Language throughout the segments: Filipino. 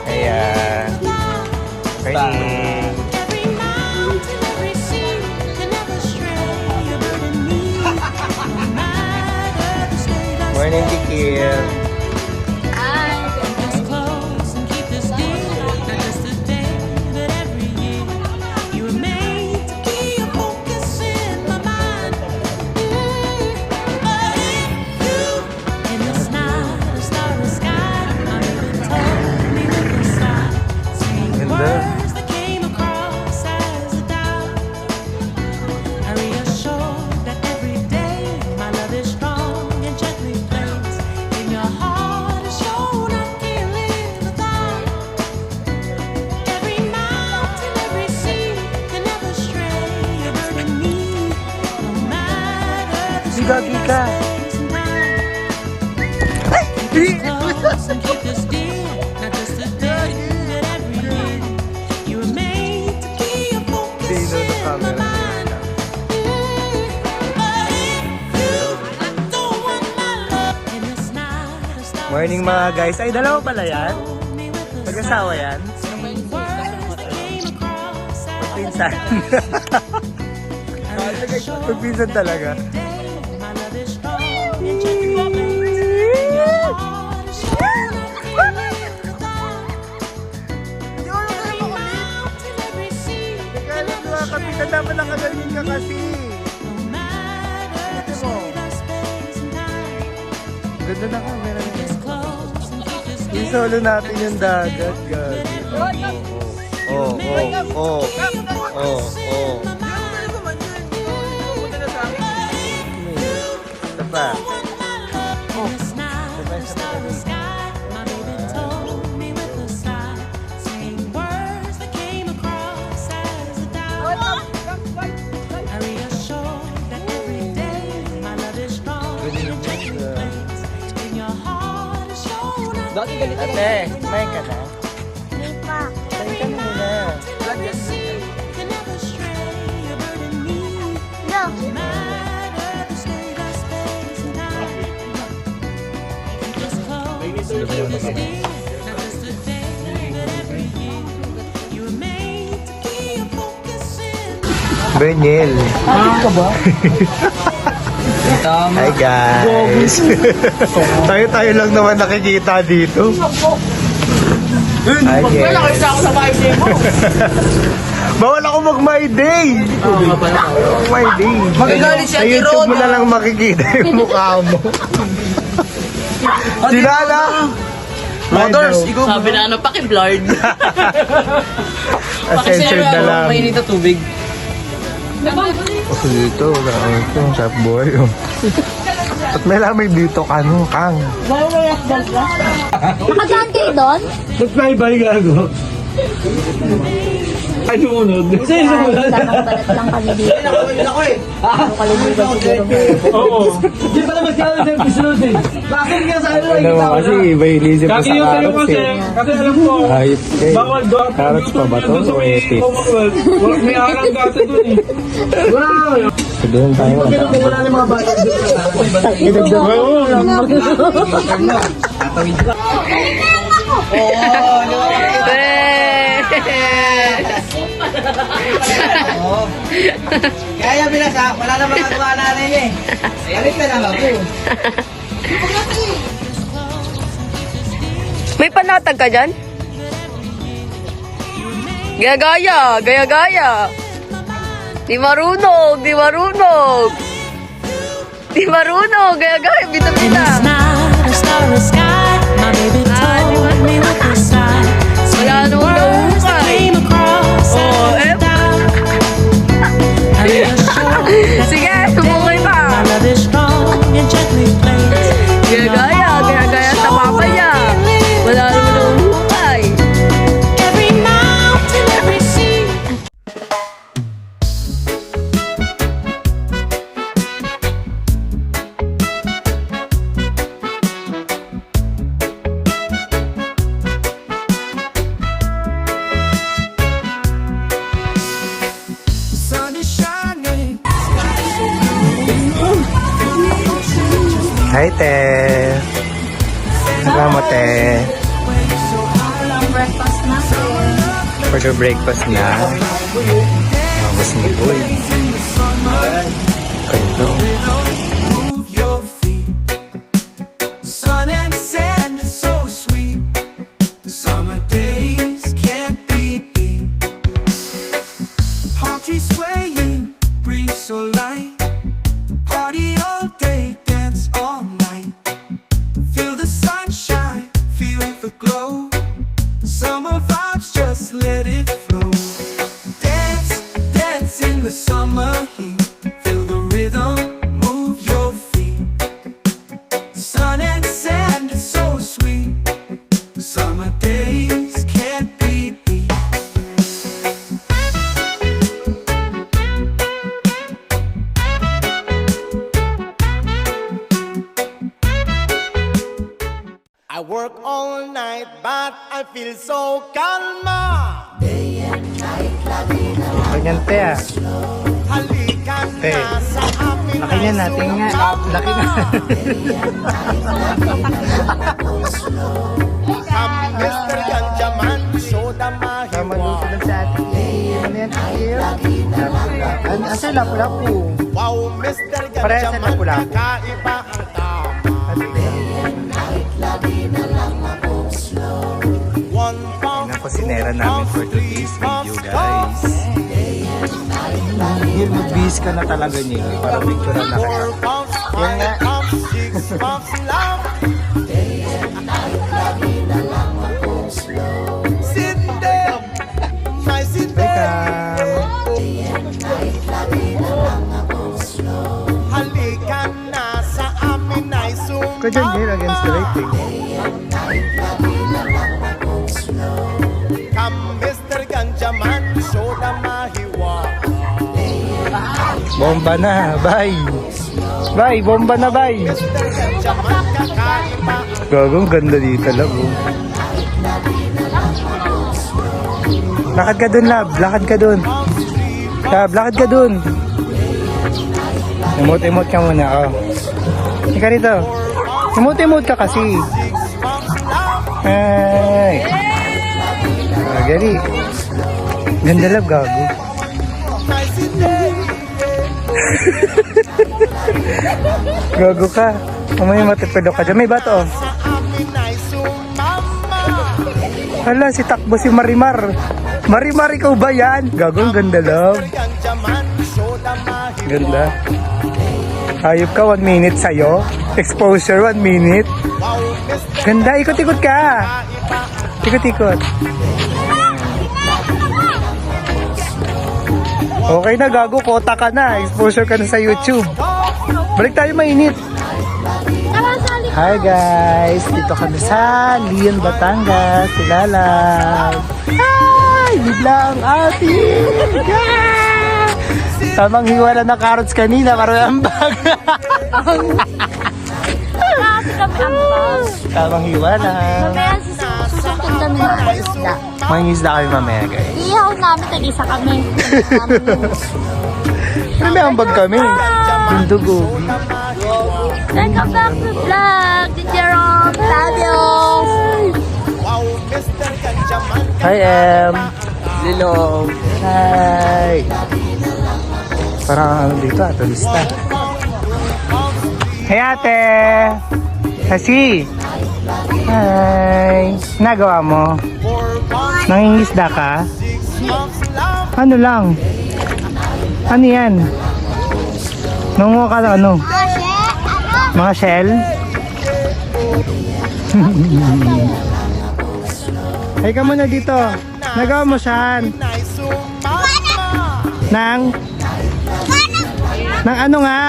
Ayan. Morning. Morning, Kikil. Gagi ka. Morning mga guys. Ay, dalawa pala yan? Mag-asawa yan? Magpinsan. Magpinsan talaga. Kapitan, dapat nakagaling ka kasi. Ito mo. Ganda na ka, meron na yun. Isolo natin yung dagat, gagi. Oo. Ito pa. Ate, may ka na? Hindi pa. May ka na muna. No. Bernil. Ka ba? Hi guys. Tayo lang naman nakikita dito. Hi guys. Wala kasi ako sa my day mo. Bawal ako mag-my day. My day. Magagalit siya, Sa YouTube mo Tiro, na lang makikita yung mukha mo. Sinala. Motors, ikaw sabi na ano, paki-blurred. Censored na lang. Mainit na tubig. Kasi dito, ito, sharp boy. At may lamay dito, Kang. Nakadaan kayo doon? Nag-fly-by gago. Ay, sumunod. Ay, tamang balat lang kami dito. Ako eh. Kalimutan siguro mo. Oo. Hindi pala magkakaroon sa episode eh. Bakit nga sa ano Ano mo kasi, iba inisip ko Kaki sa yung tayo carrots kasi, eh. kasi alam ko, Ayop eh. bawal doon. Carrots pa ba to? Doon sa O may epic? Commonwealth. May arang gata doon eh. Wow! So, doon tayo. wala na mga bata. Kaya binasa, wala na magagawa natin eh. Balik na lang ako. May panatag ka dyan? Gaya-gaya, gaya-gaya. Di marunong, di marunong. Di marunong, gaya-gaya, bita-bita. Wala nung nahukay. Oh, eh. Sige, sumukay pa. Gaya-gaya, gaya-gaya sa papa niya. Wala naman nahukay. Hi, te. Ano mo, te? Breakfast na. For the breakfast na. Mas ni Boy. Ganito. Move your feet. Sun and sand is so sweet. Summer days can't be beat. Palm trees swaying, breeze so light. Party all day, dance all night. Feel the sunshine, feel the glow. Summer vibes, just let it flow. Dance, dance in the summer heat. Feel the rhythm, move your feet. Sun and sand is so sweet. Summer days can't be beat. I work all night, but I feel so calma. Ganyan, te, ah. Halika Te. na sa amin. Laki niya natin nga. Laki na. Come, Mr. Ganjaman, show the Tama mahiwa. luto lang sa atin. Ano yan, Akil? Asa lapu-lapu? Wow, Mr. Parehas sa Ganjaman, lapu-lapu. kakaiba ang tama. One pump, Yan ang kusinera namin for today's video, guys. Neil, mag-bis ka na talaga, Neil. Para picture na four kita. pumps, Yan nga. five pumps, six pumps, love. Sit there, my sit there. Halika na sa amin ay sumama. Ka dyan, Neil, against the rating. Come, Mr. Ganjaman, show the mahiwa. Bomba na, bye. Bye, bomba na, bye. Mr. Ganjaman, kakaiba. Gagong ganda dito, love. Oh. Lakad ka dun, love. Lakad ka dun. Love, lakad ka dun. Emote-emote ka muna, oh. Ika rito. Emote-emote ka kasi. Ay. Gali. Ganda, love, gago. Gago ka. Umay matipilo ka dyan. May bato, oh. Sa amin ay sumama. Hala, si Takbo si Marimar. Marimar, ikaw ba yan? Gagong ganda, love. Ganjaman, show the mahiwa. Ganda. Hayop ka, 1 minute sa'yo. Exposure, 1 minute. Wow, Mr. Ganda, ikot-ikot ka. Kakaiba. Ikot-ikot. Okay na, gago. Kota ka na. Exposure ka na sa YouTube. Balik tayo mainit. Hi guys, dito kami sa Leon, Batangas, Silalag. Hi, bigla ang ating. Yeah! Tamang hiwala na carrots kanina, parang ambag. Grabe kami ang bus. Tamang hiwala. Mamaya susundin kami ng isda. Mangingisda kami mamaya guys. Ihaw namin, tag-isa kami. Pero may ambag kami. Bindugo. Welcome back to vlog. Di Jerome. Love you. Wow, Mr. Ganjaman. Hi Em. Lilo. Hi. Parang ano dito, turista. Hey ate. Hasi. Hi. Nagawa mo? Nangingisda ka? Ano lang? Ano yan? Nanguha ka na ano? Mga shell? Hey ka muna dito. Nagawa mo saan? Ay sumama. Nang ano nga?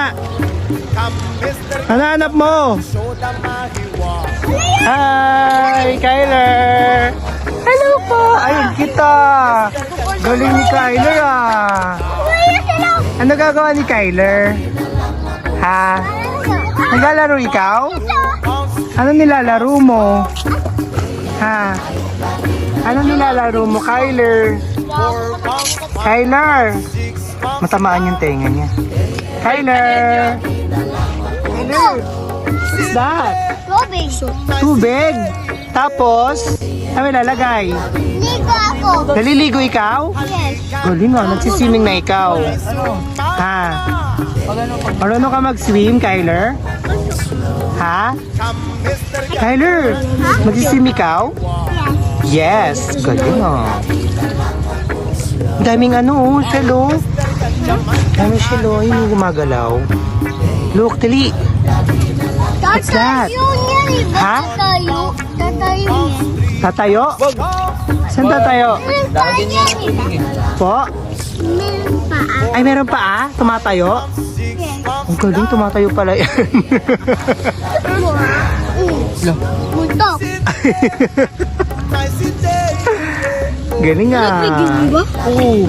Come, Mr. Ano hanap mo? Show the mahiwa. Hi, Kyler! Hello po! Ayun kita! Galing ni Kyler ah! Ano gagawa ni Kyler? Ha? Naglalaro ikaw? Ano nilalaro mo? Ha? Ano nilalaro mo, Kyler? Kyler! Matamaan yung tenga niya. Kyler! Kyler! What's that? Tubig. Tubig. Tapos, ano ilalagay? Ligo ako. Naliligo ikaw? Yes. Galing nga, nagsiswimming na ikaw. Ha? Marunong ka mag-swim, Kyler? Ha? Kyler, mag-swim ikaw? Yes. Galing nga. Ang daming ano, shell oh. Daming shell oh, hindi gumagalaw. Look, dali. What's that? Tatayo niya, iba Ha? tatayo. Tatayo niya. Tatayo? Saan tatayo? Meron pa niya, iba. Po? Meron pa. Ay, meron pa ah? Tumatayo? Yes. Ang galing, tumatayo pala yan. Butok. Galing ah. Oo.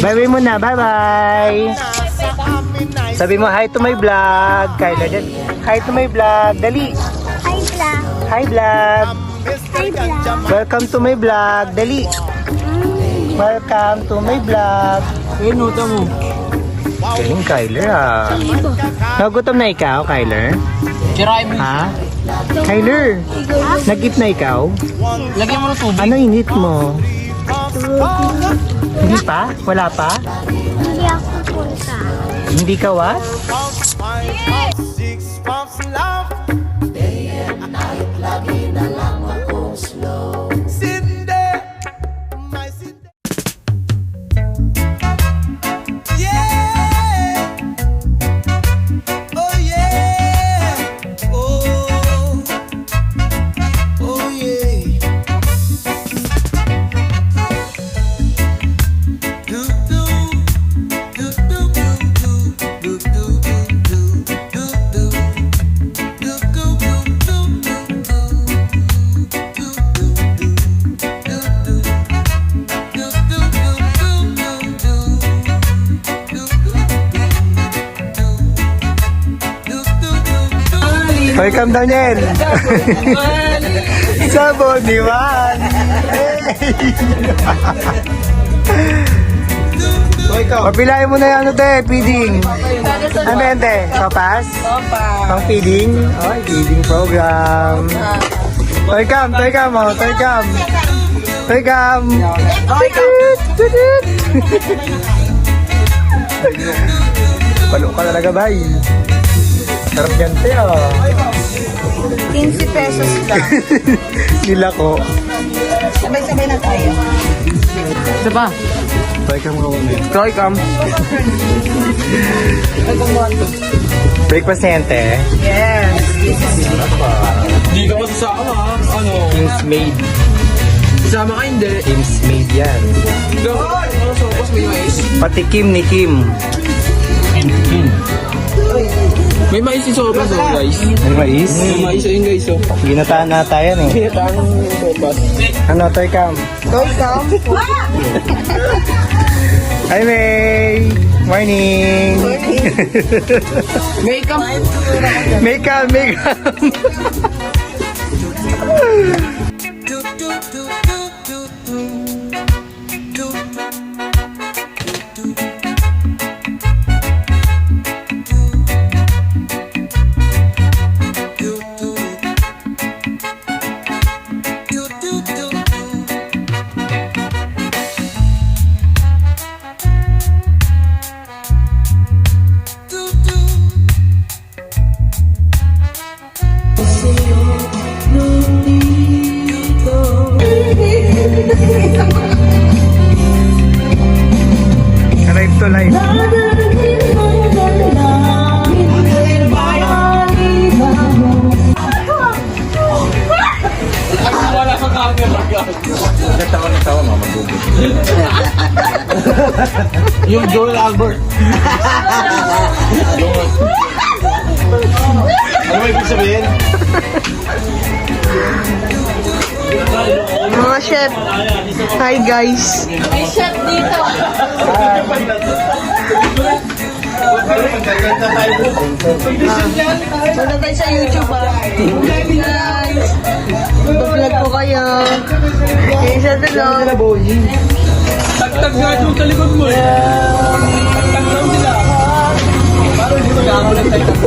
Bye-bye muna, bye-bye. Sabi mo, hi to my vlog. Kyla, dyan. Hi to my vlog. Dali. Hi, vlog. Hi vlog. Hi, vlog. Welcome to my vlog. Dali. Welcome to my vlog. Ayun, nota mo. Galing, Kyler ah. Nagutom na ikaw, Kyler? Tirahin mo. Ha? Kyler, nag-eat na ikaw? Lagyan mo ng tubig. Ano init mo? Hindi pa? Wala pa? Hindi ako punta. Hindi ka what? Six months love. Sitting there, my sitting. Yeah. Oh yeah. Oh. Oh yeah. Do do do do do do do do do do. Welcome Daniel! Sabon, Diwan! Papilayan mo na yung ano te, feeding. Ano yan te? Sopas? Pang feeding? Ay, feeding program. Welcome, welcome oh, welcome. Welcome. Palo ka talaga, bay. Sarap yan, te, oh. 15 pesos lang. Sila ko. Sabay-sabay na tayo. Isa pa. Welcome ko muna. Welcome. Breakfast na yan, te. Yes. Hindi ka masasama ha. Ano? King's Maid. Sama ka hindi. King's Maid yan. Gawin. Ano sopas may mais? Pati Kim ni Kim. May mais yung sopas oh guys. May mais? May mais yun guys oh. Ginataan na tayo eh. Pinatang sopas. Ano, Toy Cam? Toy Cam? Hi, May! Morning! Makeup. Makeup, makeup! Do do do do do do do do. Arrive to life. Wala sa camera guys. Natawa, mama, magugulo. Yung Joel Albert. Ano ba ibig sabihin? Mga chef. Hi guys. May chef dito. Wala tayo sa YouTube ah. Guys. Vlog ko kayo. Okay, sa tulog. Tagtag nga yung sa likod mo eh. Tagtag lang sila. Parang hindi mag-ako ng tagtag.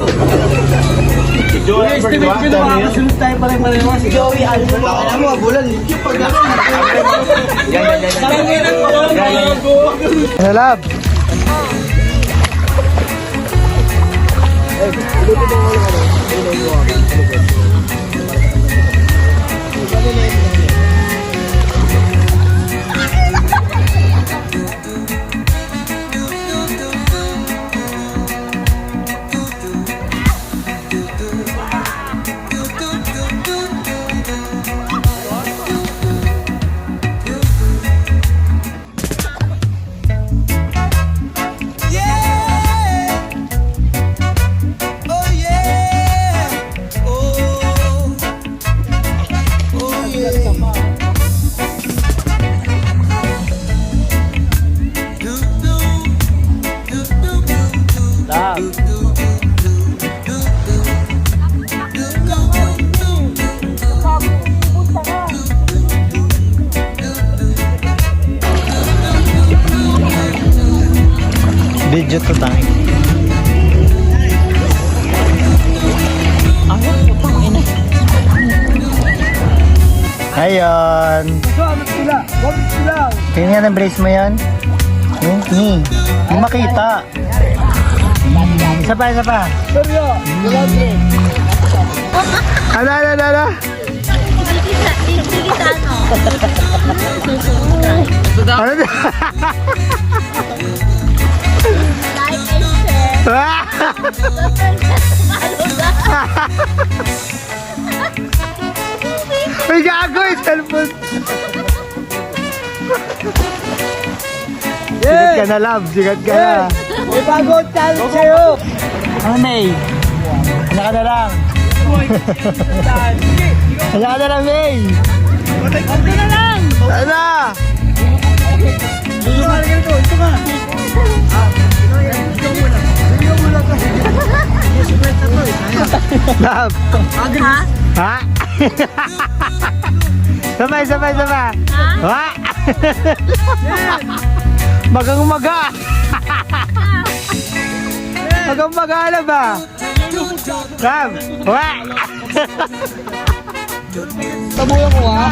estimate ko na makakasunod tayo pare-pareho. Si Joey Alvin. Alam mo, bulan. Ano, love? Video to tayo. Ayun. Tingnan nga ng brace mo yan. Ni. Hindi makita. Isa pa, isa pa. Ano? Digitano. Ano? Like and share. Don't forget to follow na. May gago yung cellphone. Sigat ka na, love. Sigat ka na. May bago challenge sa'yo. Ano, May? Ano ka na lang? Ano ka na lang, May? Ano na lang? Ano? Love. Ha? Ha? Sabay. Ha? Magang maga. Magang maga na ba? Love. Ha? Tabuyan ko ha.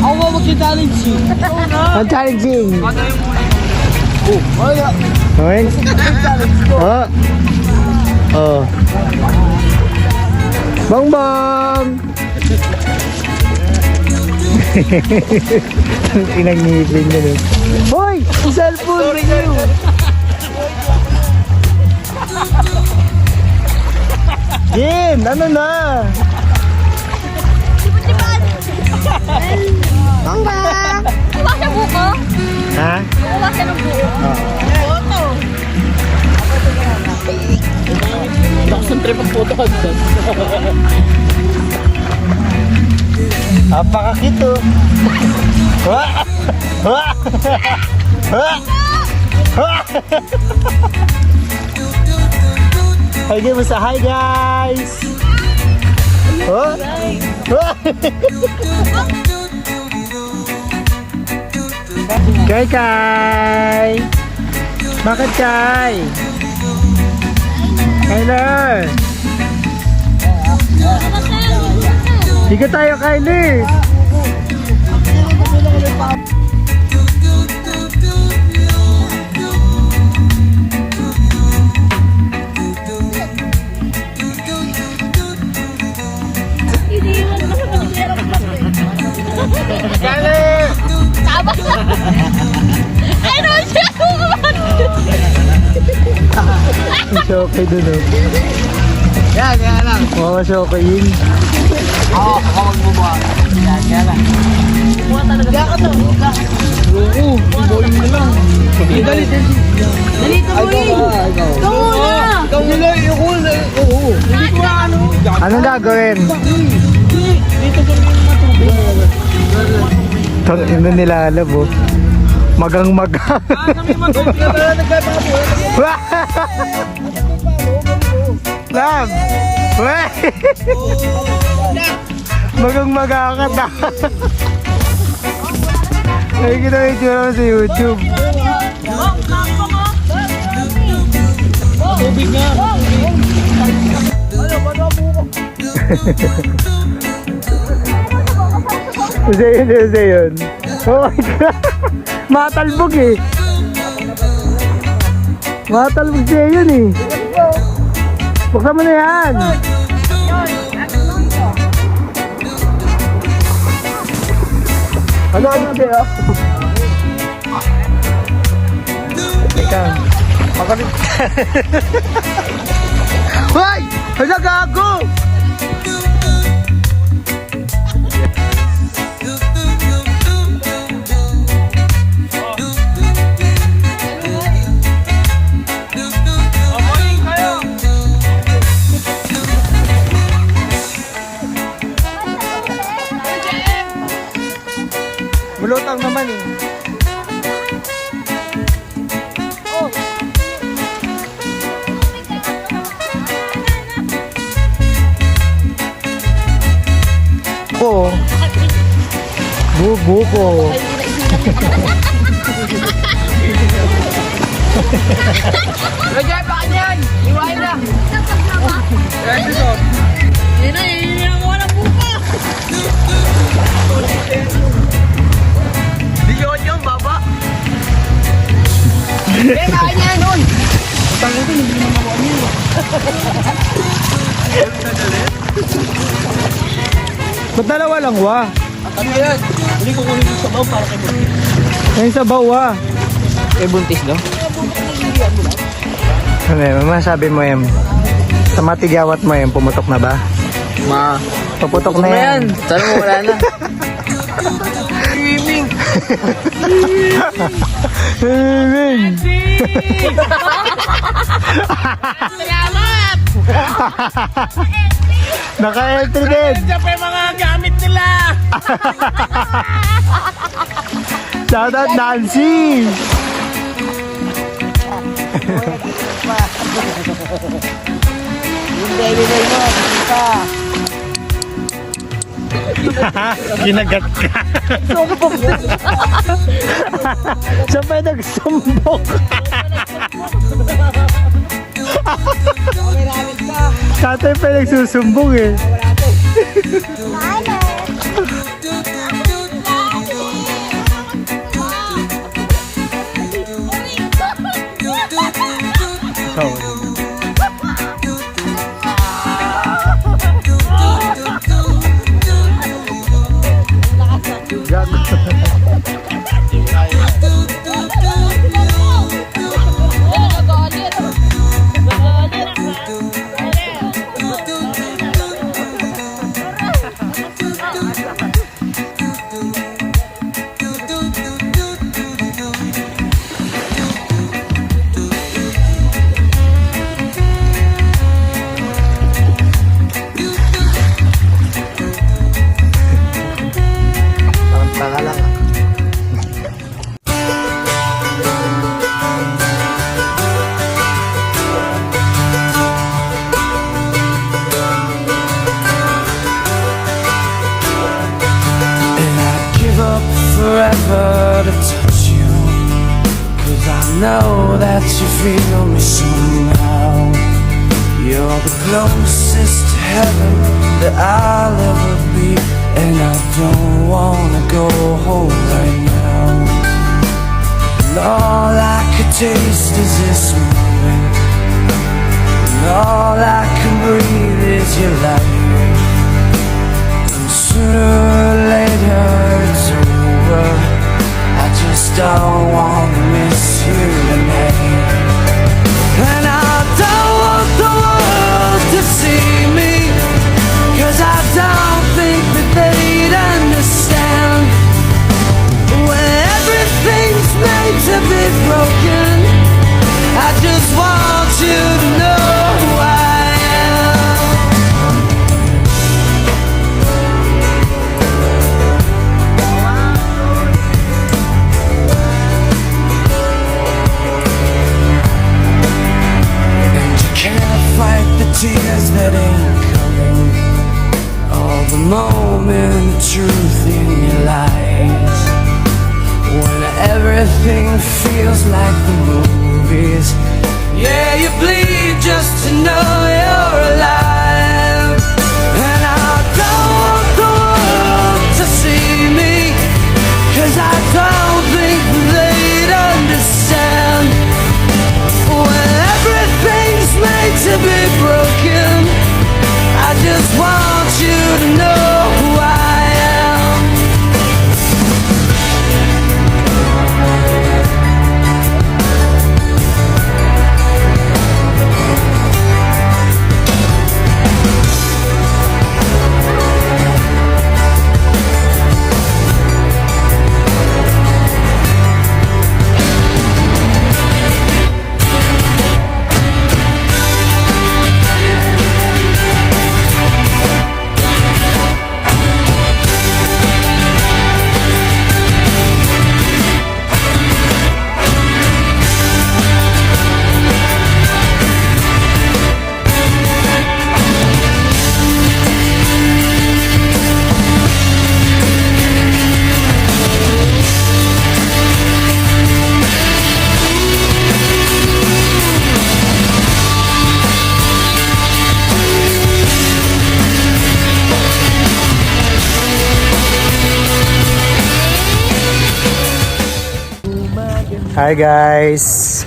Ako ba mag-challenge you? Ang challenging. Oh, yeah. Okay? Oh. Oh. Bongbong! Inang ngipin nyo nun. Hoy! Cellphone review! Jim! Ano na? Bongbong! Iwas sa buko? Ha? Iwas sa ng buko? Apakakito. Wah! Wah! Wah! Wah! Hi guys, hi guys. Oh. Oh. Kai. Bakit Kai? Kyler. Higa tayo Kyler. Kyler. Tama na! Ay, no, siya! Shoke dun oh. Yan, yan lang. Oo, shoke yun. Ako magbubuha. Yan lang. Anong gagawin? Ito nila alam oh. Magang-magang. Love! Wey! Magang-magang ka na. Nakikita yung itsura mo sa YouTube. Tubig nga. Use yun. Oh my God. Matalbog eh. Matalbog siya yun eh. Buksan mo na yan. Ano siya? Teka. Pagalit. Hoy! Hala gago! Mulutang naman eh. Ko. Bubo ko. Roger, bakit yan? Iwain na. Yun na, yun mo ng buka. Di yun, baba. Eh, kain yan nun. Ba't dalawa lang wa? Ano yan? Hindi ko kunin yung sabaw para kay Buntis. Yung sabaw wa. Kay Buntis, no? Ano masabi mo em? Sa matigawat mo em, pumutok na ba? Paputok na yan. Sana mo wala na. Swimming. Salamat! Naka-entry din. Diyan pa yung mga gamit nila. Shout out Nancy. Kinagat ka. Siya pa yung nagsumbok. Tatay pa yung nagsusumbong eh. Forever to touch you, 'cause I know that you feel me somehow. You're the closest to heaven that I'll ever be, and I don't wanna go home right now. And all I could taste is this moment, and all I can breathe is your light. And sooner or later it's over, I just don't want to miss you tonight. And I don't want the world to see me, 'cause I don't think that they'd understand. When everything's made to be broken, I just want you to know who I am. Tears that ain't coming, all the moment of truth in your lies. When everything feels like the movies, yeah, you bleed just to know you're alive. And to know who I am. Hi guys!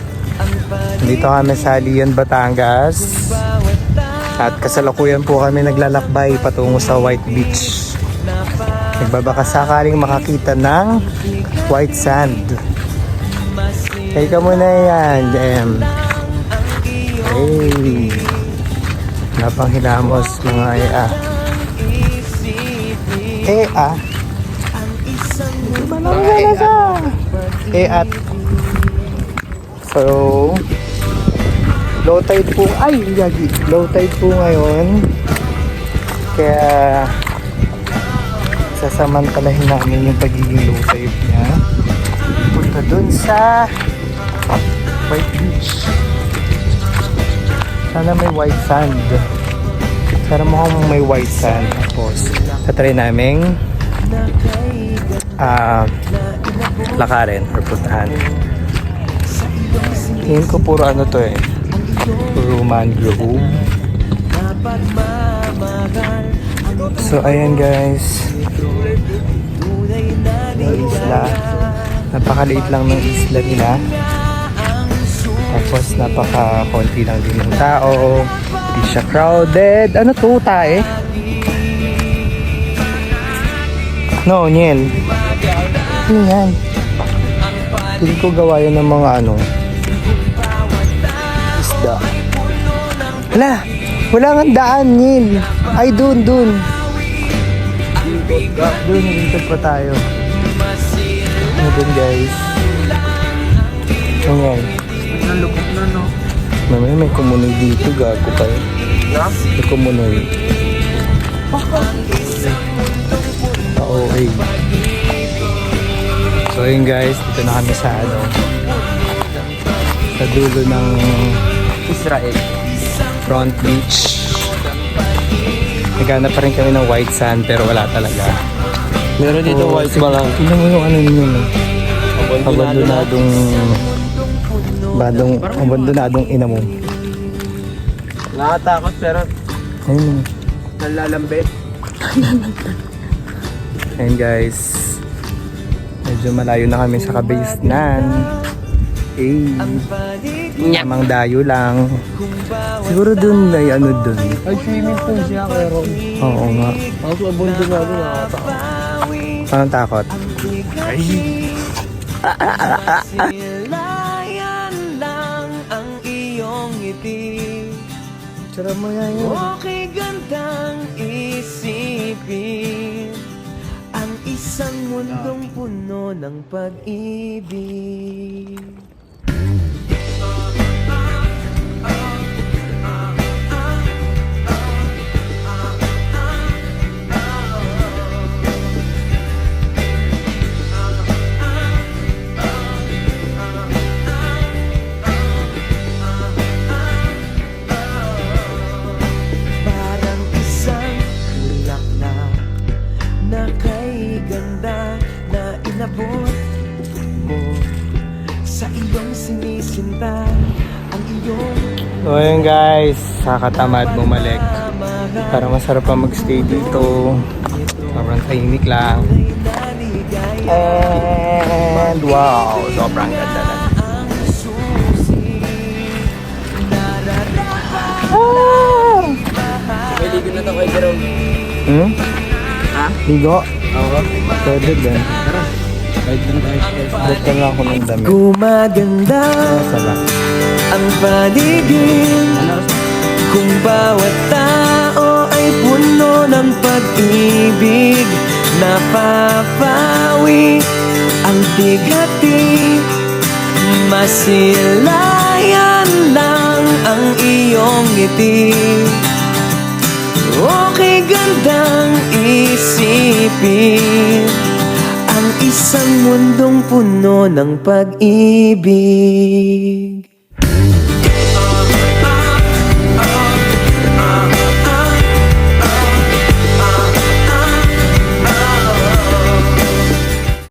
Dito kami sa Leon, Batangas. At kasalukuyan po kami naglalakbay patungo sa White Beach. Nagbabaka sakaling makakita ng white sand. Kaya ka muna yan, Jem. Hey! Napanghilamos mga ea. Ea! At so low tide po low tide po ngayon, kaya sasamantalahin namin yung pagiging low tide niya. Punta dun sa White Beach. Sana may white sand. Sana mukhang may white sand. Tapos tatry namin lakarin or puntahan. Tingin ko puro ano to eh, puro mangrove. So ayan guys, yung isla, napakaliit lang ng isla nila, tapos napaka-konti lang din ng tao, hindi siya crowded. Ano to, tae? No, Niel. Ano yan? Hindi ko gawa yan ng mga ano, isda. Wala nga daan, Niel. Ay, dun. Dun, dito pa tayo. Ano dun, guys? Ayan. Nalupok na, no? May kumunoy dito, gago pa eh. May kumunoy. Okay. So ayun guys, dito na kami sa ano, sa dulo ng Israel Front Beach. Naghanap pa rin kami ng white sand pero wala talaga. Meron dito white ba lang? Tingnan mo yung ano yun, abandonadong ina mo. Nakatakot pero Ayun. nalalambit. Ayun guys, medyo malayo na kami sa kabaysnan. Namang dayo lang. Siguro dun ay ano dun. Ay, swimming pool siya pero Oo nga. ako abundo na ako nakatakot. Anong takot? Silayan lang ang iyong ngiti. Tira mo yan yun. Okay gandang isipin ang isang mundong puno ng pag-ibig. Parang isang bulaklak na kay ganda na inabot mo sa iyong sinisinta ang iyong So ayun guys, kakatamad bumalik. Parang masarap pa magstay dito. Sobrang tahimik lang. And wow, sobrang ganda na. May ligo na to kay Jerome. Hmm? Ha? Ligo? Oo. Pwede din. Buktan lang ako ng damit. Gumaganda Sala. ang paligid kung bawat tao ay puno ng pag-ibig. Napapawi ang bigati, masilayan lang ang iyong ngiti. Okay gandang isipin ang isang mundong puno ng pag-ibig.